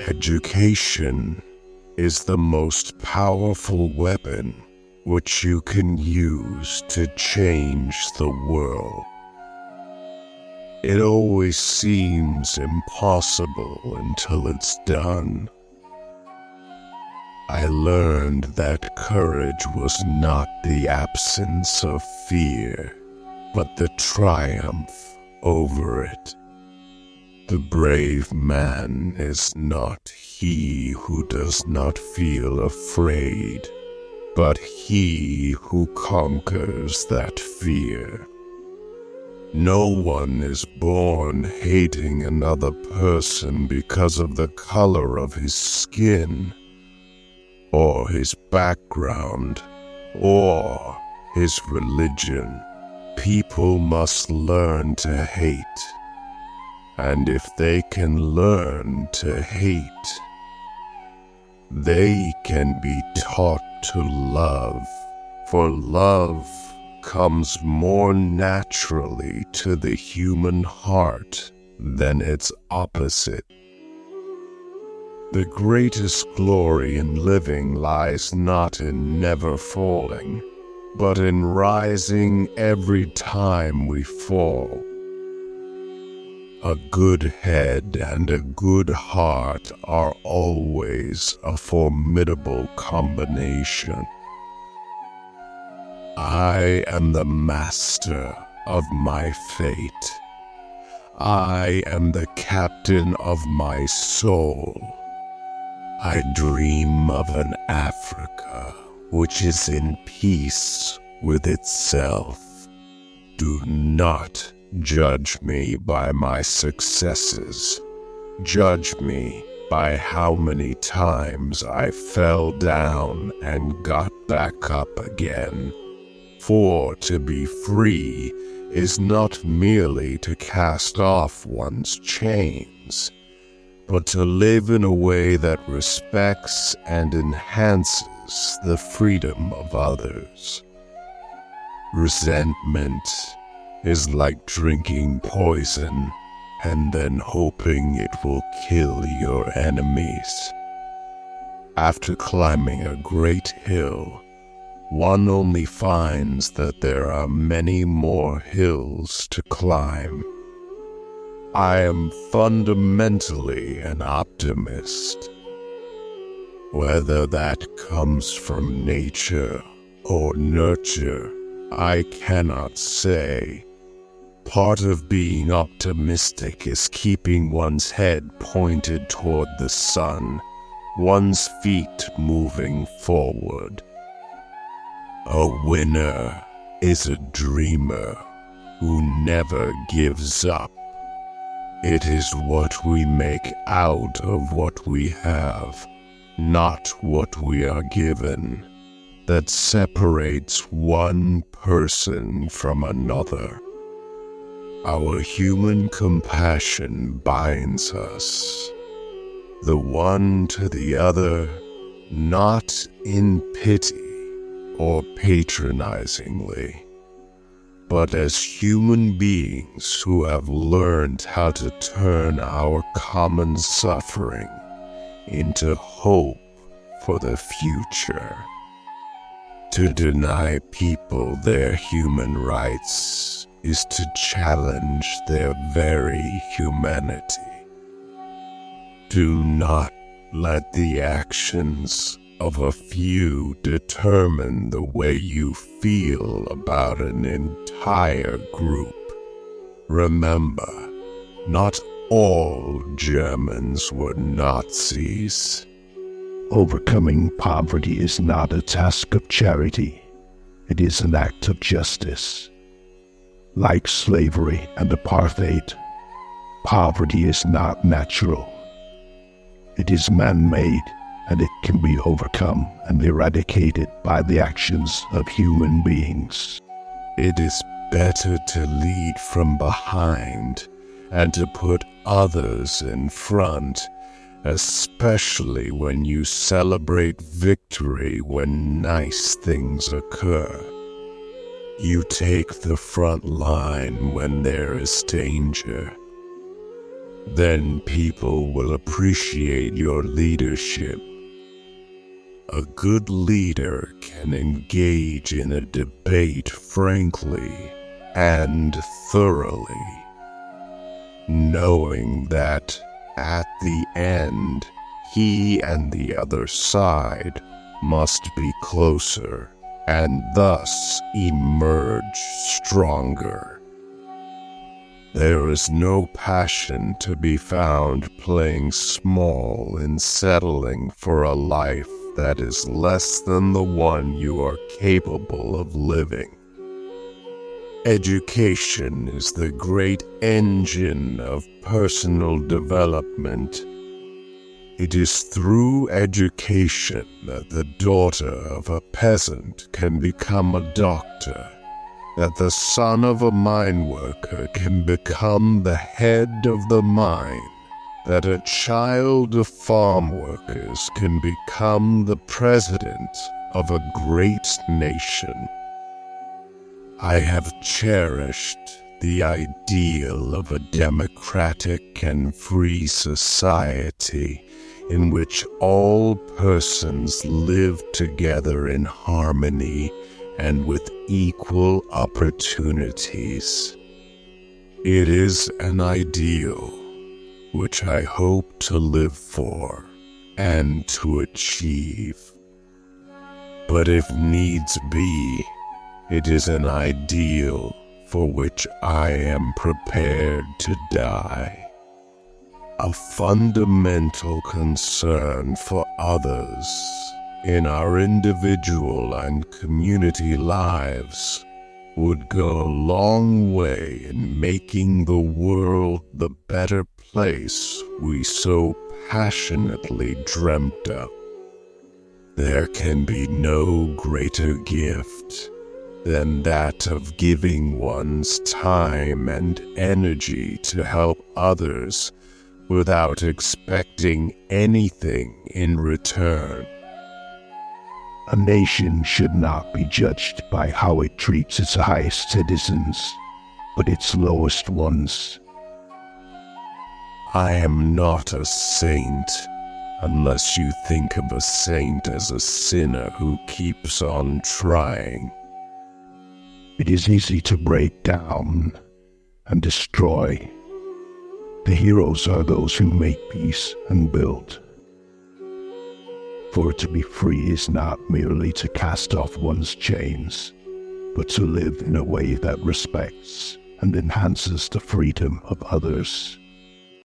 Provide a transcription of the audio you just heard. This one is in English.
Education is the most powerful weapon which you can use to change the world. It always seems impossible until it's done. I learned that courage was not the absence of fear, but the triumph over it. The brave man is not he who does not feel afraid, but he who conquers that fear. No one is born hating another person because of the color of his skin, or his background, or his religion. People must learn to hate. And if they can learn to hate, they can be taught to love, for love comes more naturally to the human heart than its opposite. The greatest glory in living lies not in never falling, but in rising every time we fall. A good head and a good heart are always a formidable combination. I am the master of my fate. I am the captain of my soul. I dream of an Africa which is in peace with itself. Do not judge me by my successes. Judge me by how many times I fell down and got back up again. For to be free is not merely to cast off one's chains, but to live in a way that respects and enhances the freedom of others. Resentment is like drinking poison and then hoping it will kill your enemies. After climbing a great hill, one only finds that there are many more hills to climb. I am fundamentally an optimist. Whether that comes from nature or nurture, I cannot say. Part of being optimistic is keeping one's head pointed toward the sun, one's feet moving forward. A winner is a dreamer who never gives up. It is what we make out of what we have, not what we are given, that separates one person from another. Our human compassion binds us, the one to the other, not in pity or patronizingly, but as human beings who have learned how to turn our common suffering into hope for the future. To deny people their human rights is to challenge their very humanity. Do not let the actions of a few determine the way you feel about an entire group. Remember, not all Germans were Nazis. Overcoming poverty is not a task of charity. It is an act of justice. Like slavery and apartheid, poverty is not natural. It is man-made, and it can be overcome and eradicated by the actions of human beings. It is better to lead from behind and to put others in front, especially when you celebrate victory when nice things occur. You take the front line when there is danger. Then people will appreciate your leadership. A good leader can engage in a debate frankly and thoroughly, knowing that at the end, he and the other side must be closer and thus emerge stronger. There is no passion to be found playing small in settling for a life that is less than the one you are capable of living. Education is the great engine of personal development. It is through education that the daughter of a peasant can become a doctor, that the son of a mine worker can become the head of the mine, that a child of farm workers can become the president of a great nation. I have cherished the ideal of a democratic and free society in which all persons live together in harmony and with equal opportunities. It is an ideal which I hope to live for and to achieve. But if needs be, it is an ideal for which I am prepared to die. A fundamental concern for others in our individual and community lives would go a long way in making the world the better place we so passionately dreamt of. There can be no greater gift than that of giving one's time and energy to help others without expecting anything in return. A nation should not be judged by how it treats its highest citizens, but its lowest ones. I am not a saint, unless you think of a saint as a sinner who keeps on trying. It is easy to break down and destroy. The heroes are those who make peace and build. For to be free is not merely to cast off one's chains, but to live in a way that respects and enhances the freedom of others.